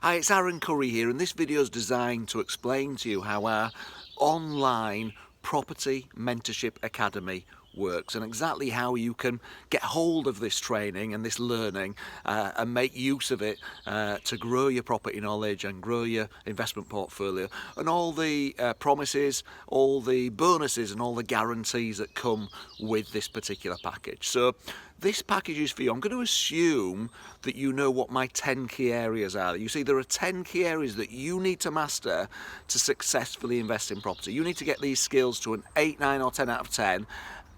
Hi, it's Aran Curry here, and this video is designed to explain to you how our online Property Mentorship Academy works and exactly how you can get hold of this training and this learning and make use of it to grow your property knowledge and grow your investment portfolio, and all the promises, all the bonuses and all the guarantees that come with this particular package. So this package is for you. I'm going to assume that you know what my 10 key areas are. You see, there are 10 key areas that you need to master to successfully invest in property. You need to get these skills to an 8, 9 or 10 out of 10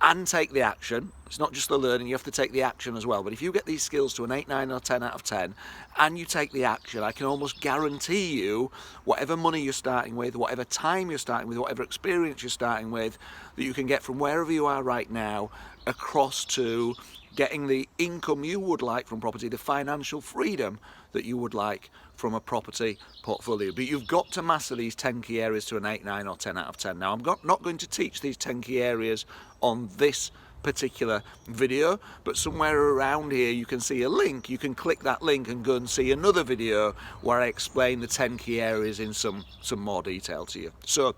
and take the action. It's not just the learning, you have to take the action as well. But if you get these skills to an 8, 9 or 10 out of 10 and you take the action, I can almost guarantee you whatever money you're starting with, whatever time you're starting with, whatever experience you're starting with, that you can get from wherever you are right now across to getting the income you would like from property, the financial freedom that you would like from a property portfolio. But you've got to master these 10 key areas to an 8, 9 or 10 out of 10. Now, I'm not going to teach these 10 key areas on this particular video, but somewhere around here you can see a link. You can click that link and go and see another video where I explain the 10 key areas in some more detail to you. So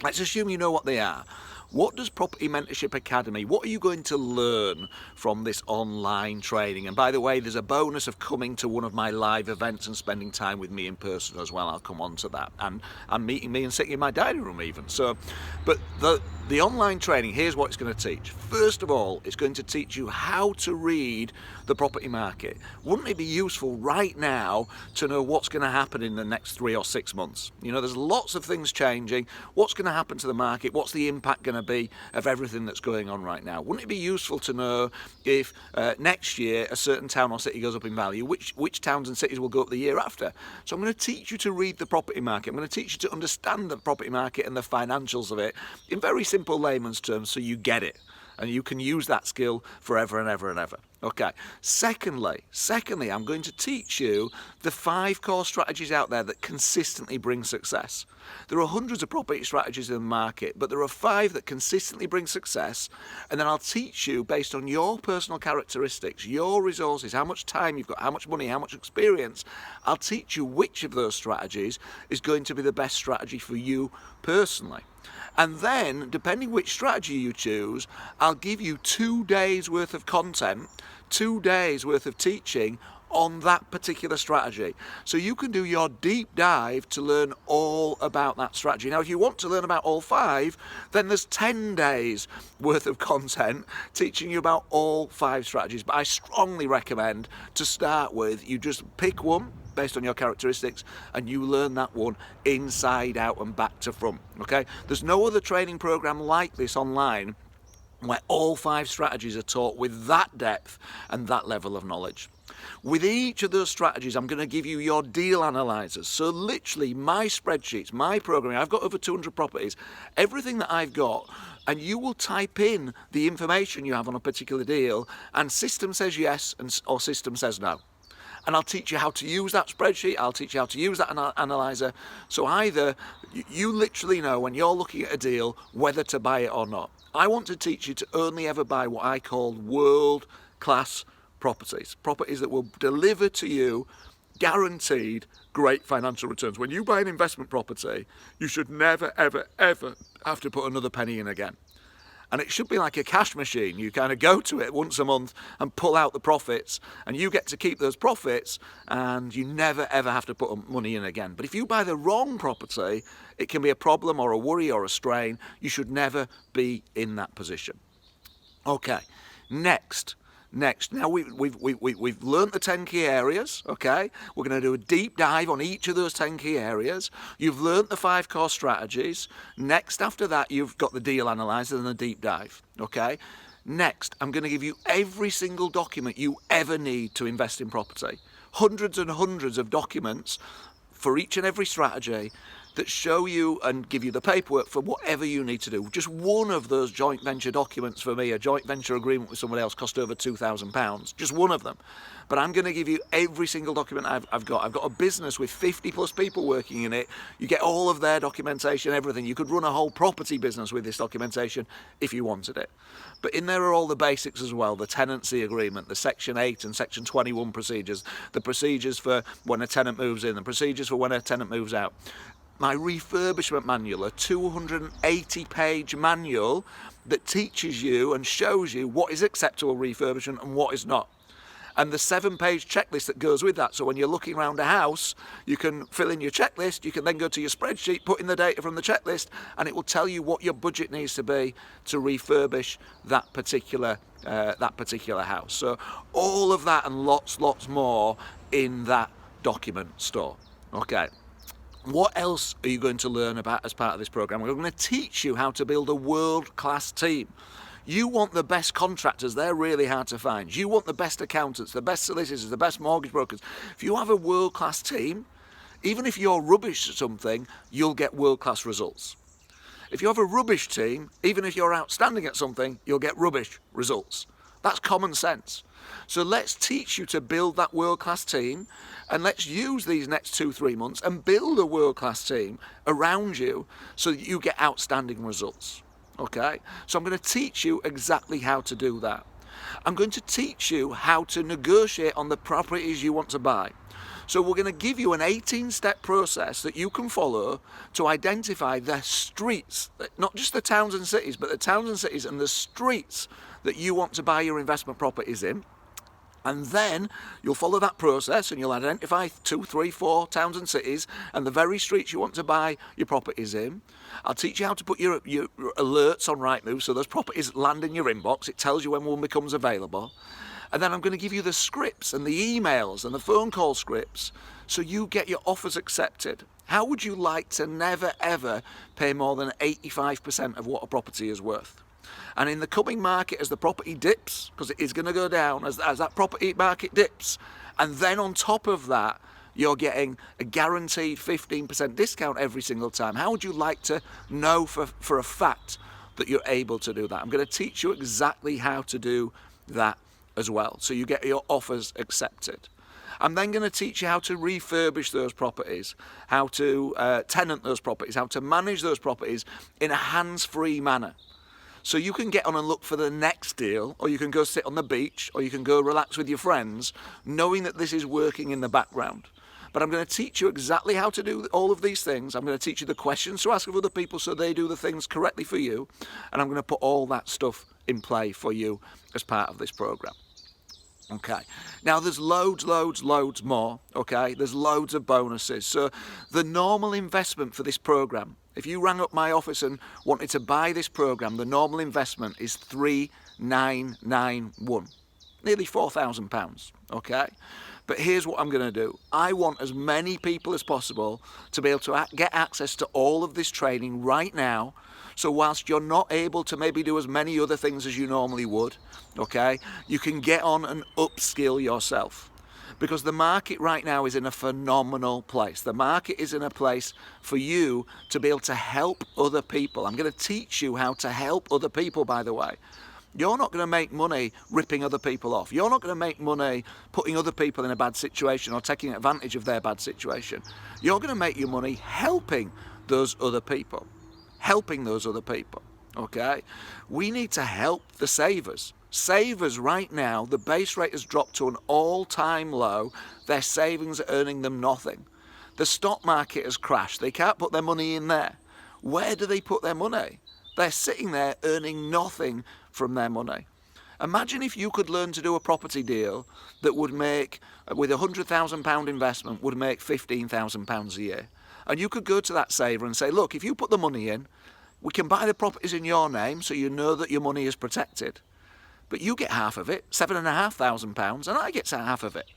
let's assume you know what they are. What does Property Mentorship Academy, what are you going to learn from this online training? And by the way, there's a bonus of coming to one of my live events and spending time with me in person as well. I'll come on to that. And meeting me and sitting in my dining room even. So, but the online training, here's what it's going to teach. First of all, it's going to teach you how to read the property market. Wouldn't it be useful right now to know what's going to happen in the next 3 or 6 months? You know, there's lots of things changing. What's going to happen to the market? What's the impact going to be of everything that's going on right now? Wouldn't it be useful to know if next year a certain town or city goes up in value, which towns and cities will go up the year after? So I'm going to teach you to read the property market. I'm going to teach you to understand the property market and the financials of it in very simple layman's terms so you get it. And you can use that skill forever and ever and ever. Okay. Secondly, I'm going to teach you the 5 core strategies out there that consistently bring success. There are hundreds of property strategies in the market, but there are 5 that consistently bring success. And then I'll teach you, based on your personal characteristics, your resources, how much time you've got, how much money, how much experience, I'll teach you which of those strategies is going to be the best strategy for you personally. And then, depending which strategy you choose, I'll give you 2 days worth of content, 2 days worth of teaching on that particular strategy. So you can do your deep dive to learn all about that strategy. Now, if you want to learn about all 5, then there's 10 days worth of content teaching you about all 5 strategies. But I strongly recommend, to start with, you just pick one based on your characteristics and you learn that one inside out and back to front. Okay, there's no other training program like this online where all 5 strategies are taught with that depth and that level of knowledge. With each of those strategies, I'm going to give you your deal analyzers. So literally my spreadsheets, my programming, I've got over 200 properties, everything that I've got, and you will type in the information you have on a particular deal and system says yes or system says no. And I'll teach you how to use that spreadsheet, I'll teach you how to use that analyzer. So either you literally know when you're looking at a deal whether to buy it or not. I want to teach you to only ever buy what I call world-class properties. Properties that will deliver to you guaranteed great financial returns. When you buy an investment property, you should never, ever, ever have to put another penny in again. And it should be like a cash machine. You kind of go to it once a month and pull out the profits, and you get to keep those profits, and you never ever have to put money in again. But if you buy the wrong property, it can be a problem or a worry or a strain. You should never be in that position. Okay, next. Now we've learnt the 10 key areas, okay? We're going to do a deep dive on each of those 10 key areas. You've learnt the 5 core strategies. Next, after that, you've got the deal analyzer and the deep dive, okay? Next, I'm going to give you every single document you ever need to invest in property. Hundreds and hundreds of documents for each and every strategy that show you and give you the paperwork for whatever you need to do. Just one of those joint venture documents for me, a joint venture agreement with someone else, cost over £2,000. Just one of them. But I'm going to give you every single document I've got. I've got a business with 50 plus people working in it. You get all of their documentation, everything. You could run a whole property business with this documentation if you wanted it. But in there are all the basics as well, the tenancy agreement, the Section 8 and Section 21 procedures, the procedures for when a tenant moves in, the procedures for when a tenant moves out. My refurbishment manual, a 280-page manual that teaches you and shows you what is acceptable refurbishment and what is not. And the 7-page checklist that goes with that. So when you're looking around a house, you can fill in your checklist, you can then go to your spreadsheet, put in the data from the checklist, and it will tell you what your budget needs to be to refurbish that particular house. So all of that and lots more in that document store. Okay. What else are you going to learn about as part of this program? We're going to teach you how to build a world-class team. You want the best contractors, they're really hard to find. You want the best accountants, the best solicitors, the best mortgage brokers. If you have a world-class team, even if you're rubbish at something, you'll get world-class results. If you have a rubbish team, even if you're outstanding at something, you'll get rubbish results. That's common sense. So let's teach you to build that world-class team, and let's use these next 2-3 months and build a world-class team around you so that you get outstanding results. Okay, so I'm going to teach you exactly how to do that. I'm going to teach you how to negotiate on the properties you want to buy. So we're going to give you an 18-step process that you can follow to identify the streets, not just the towns and cities, but the towns and cities and the streets that you want to buy your investment properties in. And then you'll follow that process and you'll identify 2, 3, 4 towns and cities and the very streets you want to buy your properties in. I'll teach you how to put your alerts on Rightmove so those properties land in your inbox. It tells you when one becomes available. And then I'm going to give you the scripts and the emails and the phone call scripts so you get your offers accepted. How would you like to never ever pay more than 85% of what a property is worth? And in the coming market, as the property dips, because it is going to go down, as that property market dips, and then on top of that, you're getting a guaranteed 15% discount every single time. How would you like to know for a fact that you're able to do that? I'm going to teach you exactly how to do that as well, so you get your offers accepted. I'm then going to teach you how to refurbish those properties, how to tenant those properties, how to manage those properties in a hands-free manner. So you can get on and look for the next deal, or you can go sit on the beach, or you can go relax with your friends, knowing that this is working in the background. But I'm going to teach you exactly how to do all of these things. I'm going to teach you the questions to ask of other people so they do the things correctly for you. And I'm going to put all that stuff in play for you as part of this program. Okay, now there's loads more, okay? There's loads of bonuses. So the normal investment for this program, if you rang up my office and wanted to buy this program, the normal investment is £3,991, nearly £4,000, okay? But here's what I'm going to do. I want as many people as possible to be able to get access to all of this training right now. So whilst you're not able to maybe do as many other things as you normally would, okay, you can get on and upskill yourself. Because the market right now is in a phenomenal place. The market is in a place for you to be able to help other people. I'm going to teach you how to help other people, by the way. You're not going to make money ripping other people off. You're not going to make money putting other people in a bad situation or taking advantage of their bad situation. You're going to make your money helping those other people. Helping those other people, okay? We need to help the savers. Savers right now, the base rate has dropped to an all-time low. Their savings are earning them nothing. The stock market has crashed. They can't put their money in there. Where do they put their money? They're sitting there earning nothing from their money. Imagine if you could learn to do a property deal that would make, with a £100,000 investment, would make £15,000 a year. And you could go to that saver and say, look, if you put the money in, we can buy the properties in your name so you know that your money is protected. But you get half of it, £7,500, and I get half of it.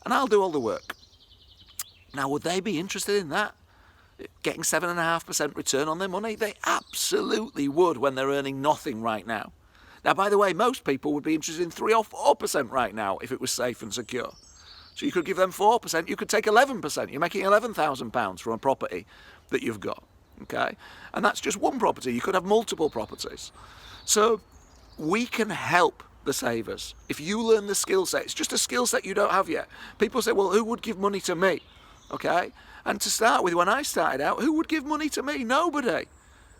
And I'll do all the work. Now, would they be interested in that? Getting 7.5% return on their money? They absolutely would when they're earning nothing right now. Now, by the way, most people would be interested in 3 or 4% right now if it was safe and secure. So you could give them 4%, you could take 11%. You're making £11,000 from a property that you've got, okay? And that's just one property. You could have multiple properties. So we can help the savers. If you learn the skill set, it's just a skill set you don't have yet. People say, well, who would give money to me? Okay? And to start with, when I started out, who would give money to me? Nobody.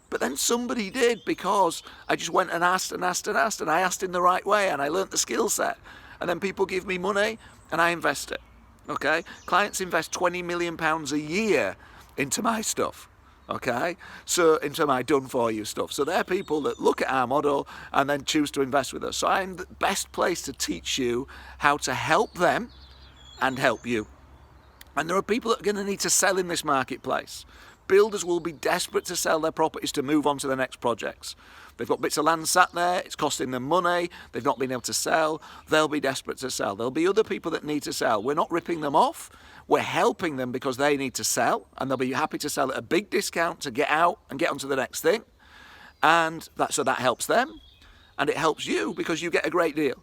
But then somebody did, because I just went and asked and asked and asked, and I asked in the right way, and I learnt the skill set. And then people give me money and I invest it. Okay? Clients invest £20 million a year into my stuff. Okay, so into my done for you stuff. So they're people that look at our model and then choose to invest with us. So I'm the best place to teach you how to help them and help you. And there are people that are going to need to sell in this marketplace. Builders will be desperate to sell their properties to move on to the next projects. They've got bits of land sat there, it's costing them money, they've not been able to sell, they'll be desperate to sell. There'll be other people that need to sell. We're not ripping them off, we're helping them because they need to sell, and they'll be happy to sell at a big discount to get out and get on to the next thing. And so that helps them, and it helps you because you get a great deal.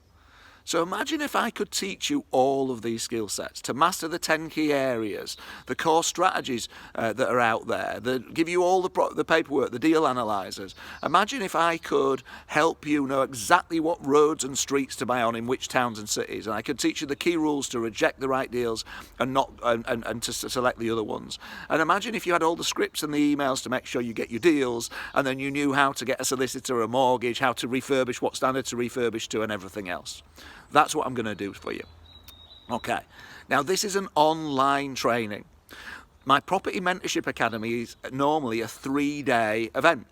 So imagine if I could teach you all of these skill sets to master the 10 key areas, the core strategies that are out there, that give you all the paperwork, the deal analyzers. Imagine if I could help you know exactly what roads and streets to buy on in which towns and cities, and I could teach you the key rules to reject the right deals and not and to select the other ones. And imagine if you had all the scripts and the emails to make sure you get your deals, and then you knew how to get a solicitor, a mortgage, how to refurbish, what standard to refurbish to, and everything else. That's what I'm going to do for you. Okay, now this is an online training. My Property Mentorship Academy is normally a 3-day event.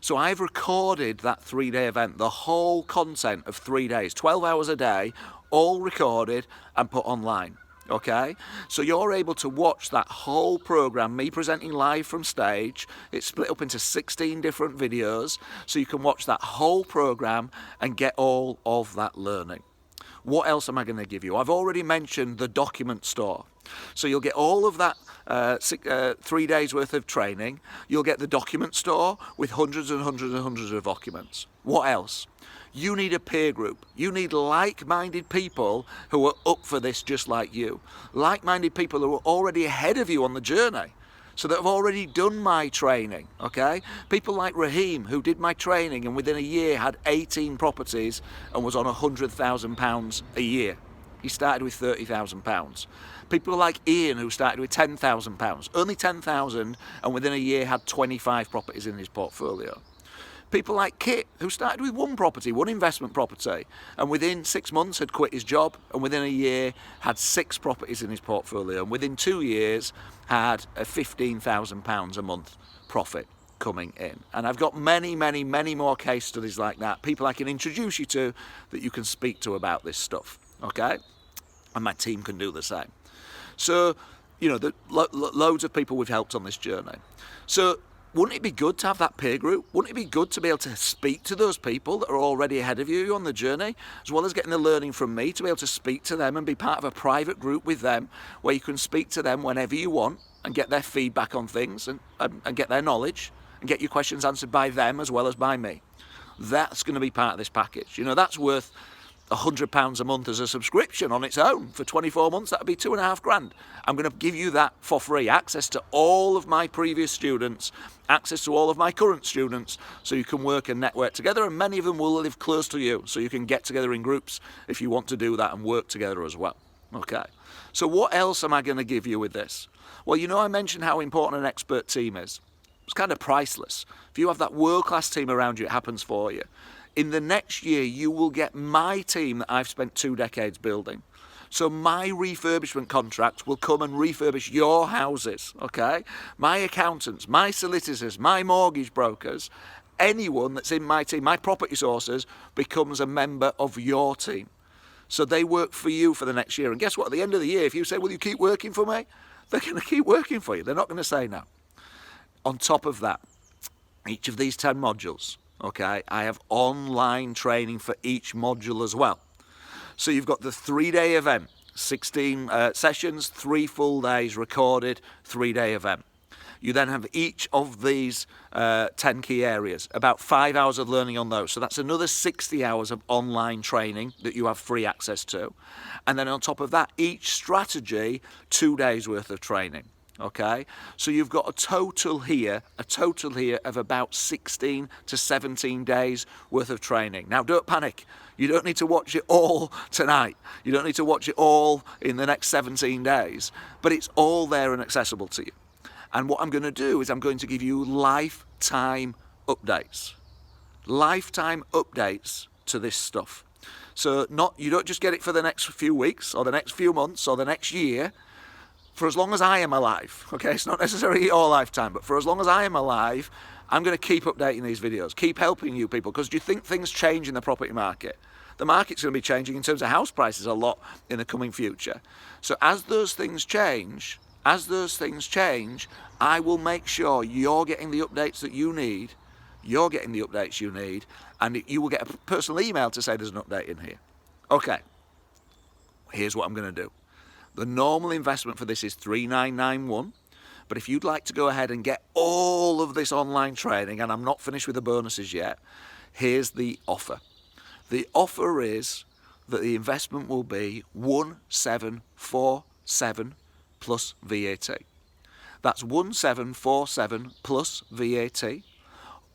So I've recorded that 3-day event, the whole content of 3 days, 12 hours a day, all recorded and put online. Okay, so you're able to watch that whole program, me presenting live from stage. It's split up into 16 different videos, so you can watch that whole program and get all of that learning. What else am I going to give you? I've already mentioned the document store. So you'll get all of that 3 days worth of training. You'll get the document store with hundreds and hundreds and hundreds of documents. What else? You need a peer group. You need like-minded people who are up for this just like you. Like-minded people who are already ahead of you on the journey. So that have already done my training, okay? People like Raheem, who did my training and within a year had 18 properties and was on £100,000 a year. He started with £30,000. People like Ian, who started with £10,000, only 10,000, and within a year had 25 properties in his portfolio. People like Kit, who started with one property, one investment property, and within 6 months had quit his job, and within a year had 6 properties in his portfolio, and within 2 years had a £15,000 a month profit coming in. And I've got many, many, many more case studies like that, people I can introduce you to that you can speak to about this stuff, okay? And my team can do the same. So, you know, loads of people we've helped on this journey. So, wouldn't it be good to have that peer group? Wouldn't it be good to be able to speak to those people that are already ahead of you on the journey, as well as getting the learning from me, to be able to speak to them and be part of a private group with them where you can speak to them whenever you want and get their feedback on things and get their knowledge and get your questions answered by them as well as by me? That's going to be part of this package. You know, that's worth £100 a month as a subscription on its own. For 24 months, that'd be £2,500. I'm going to give you that for free. Access to all of my previous students, access to all of my current students, so you can work and network together, and many of them will live close to you, so you can get together in groups if you want to do that and work together as well. Okay, so what else am I going to give you with this? Well, you know, I mentioned how important an expert team is. It's kind of priceless. If you have that world-class team around you, it happens for you. In the next year, you will get my team that I've spent 2 decades building. So my refurbishment contracts will come and refurbish your houses, okay? My accountants, my solicitors, my mortgage brokers, anyone that's in my team, my property sources, becomes a member of your team. So they work for you for the next year. And guess what? At the end of the year, if you say, will you keep working for me? They're going to keep working for you. They're not going to say no. On top of that, each of these 10 modules, okay, I have online training for each module as well. So you've got the 3-day event, 16 sessions, 3 full days recorded, 3-day event. You then have each of these 10 key areas, about 5 hours of learning on those. So that's another 60 hours of online training that you have free access to. And then on top of that, each strategy, 2 days worth of training. Okay, so you've got a total here of about 16 to 17 days worth of training. Now don't panic, you don't need to watch it all tonight, you don't need to watch it all in the next 17 days, but it's all there and accessible to you. And what I'm going to do is I'm going to give you lifetime updates to this stuff. So you don't just get it for the next few weeks or the next few months or the next year. For as long as I am alive, okay, it's not necessarily your lifetime, but for as long as I am alive, I'm going to keep updating these videos, keep helping you people, because do you think things change in the property market? The market's going to be changing in terms of house prices a lot in the coming future. So as those things change, I will make sure you're getting the updates that you need, and you will get a personal email to say there's an update in here. Okay, here's what I'm going to do. The normal investment for this is $3,991, but if you'd like to go ahead and get all of this online training, and I'm not finished with the bonuses yet, here's the offer. The offer is that the investment will be $1,747 plus VAT. That's $1,747 plus VAT,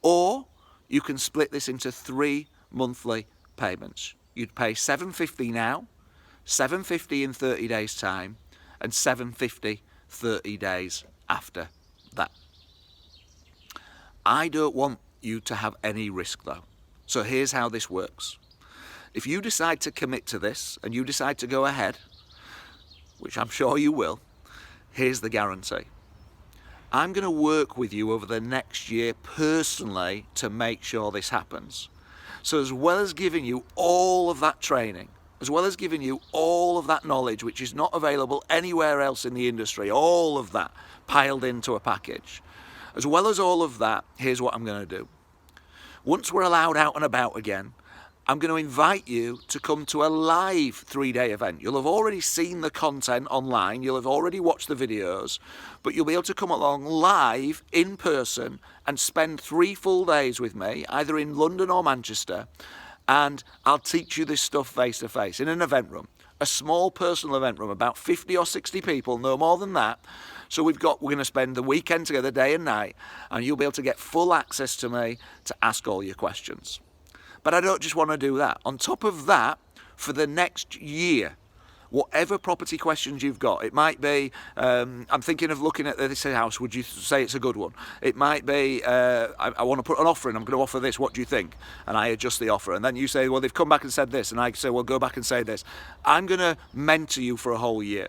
or you can split this into 3 monthly payments. You'd pay $750 now, $750 in 30 days time, and $750 30 days after that. I don't want you to have any risk though. So here's how this works. If you decide to commit to this and you decide to go ahead, which I'm sure you will, here's the guarantee. I'm going to work with you over the next year personally to make sure this happens. So as well as giving you all of that training, as well as giving you all of that knowledge which is not available anywhere else in the industry, all of that piled into a package, as well as all of that, here's what I'm going to do. Once we're allowed out and about again, I'm going to invite you to come to a live 3-day event. You'll have already seen the content online, you'll have already watched the videos, but you'll be able to come along live in person and spend 3 full days with me, either in London or Manchester, and I'll teach you this stuff face to face in an event room, a small personal event room, about 50 or 60 people, no more than that. So we're going to spend the weekend together, day and night, and you'll be able to get full access to me to ask all your questions. But I don't just want to do that. On top of that, for the next year, whatever property questions you've got, it might be, I'm thinking of looking at this house, would you say it's a good one? It might be, I want to put an offer in, I'm going to offer this, what do you think? And I adjust the offer. And then you say, well, they've come back and said this. And I say, well, go back and say this. I'm going to mentor you for a whole year.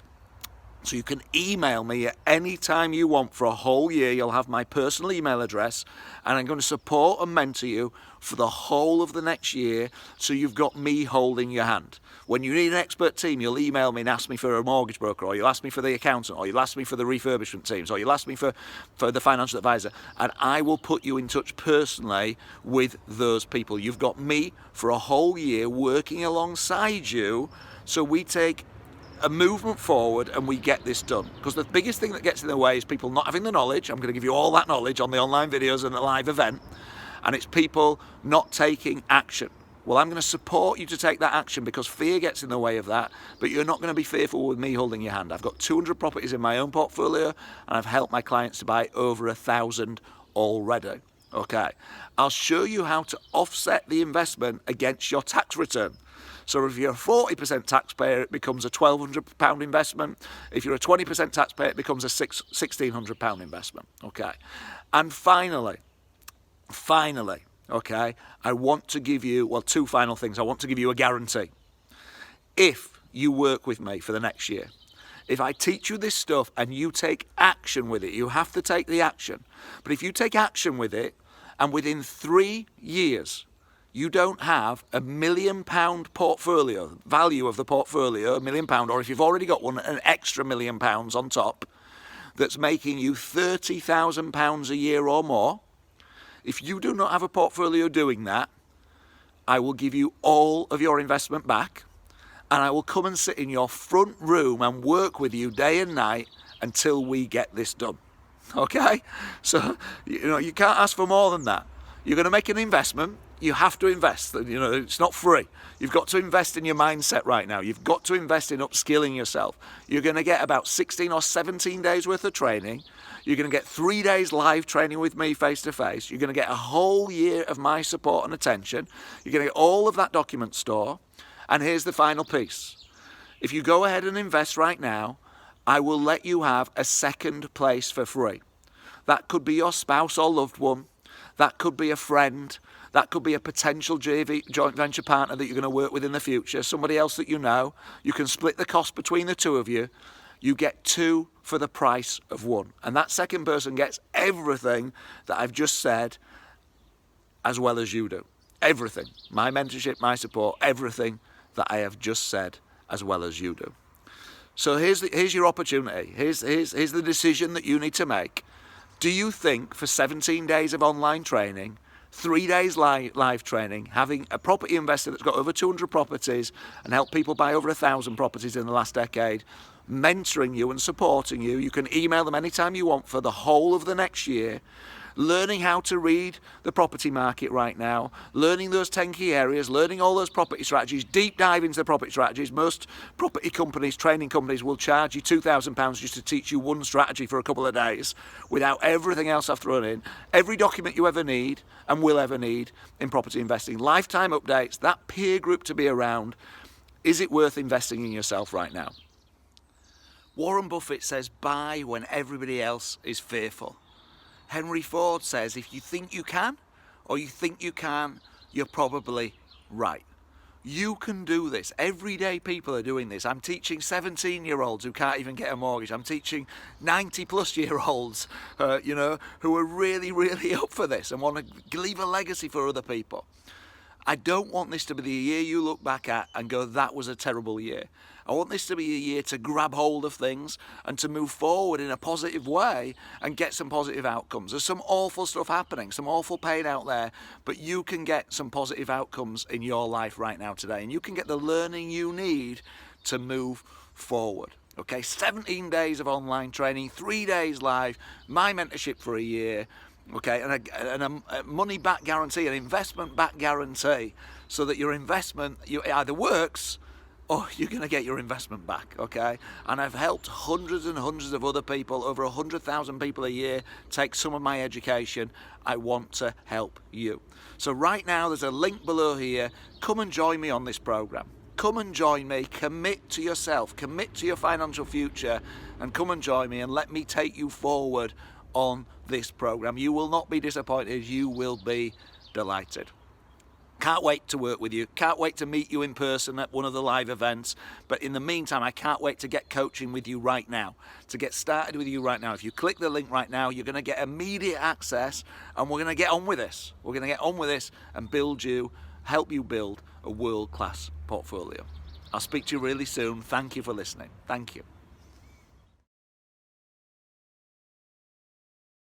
So you can email me at any time you want for a whole year. You'll have my personal email address, and I'm going to support and mentor you for the whole of the next year, so you've got me holding your hand. When you need an expert team, you'll email me and ask me for a mortgage broker, or you'll ask me for the accountant, or you'll ask me for the refurbishment teams, or you'll ask me for the financial advisor, and I will put you in touch personally with those people. You've got me for a whole year working alongside you, so we take a movement forward and we get this done. Because the biggest thing that gets in the way is people not having the knowledge. I'm going to give you all that knowledge on the online videos and the live event, and it's people not taking action. Well, I'm going to support you to take that action because fear gets in the way of that, but you're not going to be fearful with me holding your hand. I've got 200 properties in my own portfolio, and I've helped my clients to buy over 1,000 already. Okay, I'll show you how to offset the investment against your tax return. So if you're a 40% taxpayer, it becomes a £1,200 investment. If you're a 20% taxpayer, it becomes a £1,600 investment. Okay. And finally, okay, I want to give you, well, 2 final things. I want to give you a guarantee. If you work with me for the next year, if I teach you this stuff and you take action with it, you have to take the action. But if you take action with it, and within 3 years, you don't have £1 million portfolio, value of the portfolio, £1 million, or if you've already got one, an extra £1 million on top, that's making you £30,000 a year or more. If you do not have a portfolio doing that, I will give you all of your investment back, and I will come and sit in your front room and work with you day and night until we get this done. Okay? So, you can't ask for more than that. You're going to make an investment. you have to invest. You know, it's not free. You've got to invest in your mindset right now. You've got to invest in upskilling yourself. You're going to get about 16 or 17 days worth of training. You're going to get 3 days live training with me face to face. You're going to get a whole year of my support and attention. You're going to get all of that document store. And here's the final piece. If you go ahead and invest right now, I will let you have a second place for free. That could be your spouse or loved one. That could be a friend. That could be a potential JV, joint venture partner that you're going to work with in the future, somebody else that you know. You can split the cost between the two of you. You get 2 for the price of 1. And that second person gets everything that I've just said as well as you do. Everything. My mentorship, my support, everything that I have just said as well as you do. So here's your opportunity. Here's the decision that you need to make. Do you think for 17 days of online training, 3 days live training, having a property investor that's got over 200 properties and helped people buy over 1,000 properties in the last decade, mentoring you and supporting you, you can email them anytime you want for the whole of the next year, learning how to read the property market right now, learning those 10 key areas, learning all those property strategies, deep dive into the property strategies. Most property companies, training companies will charge you £2,000 just to teach you one strategy for a couple of days without everything else I've thrown in. Every document you ever need and will ever need in property investing. Lifetime updates, that peer group to be around. Is it worth investing in yourself right now? Warren Buffett says buy when everybody else is fearful. Henry Ford says, if you think you can, or you think you can, you're probably right. You can do this. Everyday people are doing this. I'm teaching 17-year-olds who can't even get a mortgage. I'm teaching 90-plus-year-olds, who are really, really up for this and want to leave a legacy for other people. I don't want this to be the year you look back at and go, that was a terrible year. I want this to be a year to grab hold of things and to move forward in a positive way and get some positive outcomes. There's some awful stuff happening, some awful pain out there, but you can get some positive outcomes in your life right now today, and you can get the learning you need to move forward. Okay, 17 days of online training, 3 days live, my mentorship for a year. Okay, and a money back guarantee, an investment back guarantee, so that your investment either works or you're going to get your investment back. Okay, and I've helped hundreds and hundreds of other people, over 100,000 people a year, take some of my education. I want to help you. So right now there's a link below here. Come and join me on this program. Come and join me, commit to yourself, commit to your financial future, and come and join me and let me take you forward on this program. You will not be disappointed, you will be delighted. Can't wait to work with you, can't wait to meet you in person at one of the live events, but in the meantime I can't wait to get coaching with you right now, to get started with you right now. If you click the link right now, you're going to get immediate access, and we're going to get on with this. We're going to get on with this and help you build a world-class portfolio. I'll speak to you really soon. Thank you for listening. Thank you.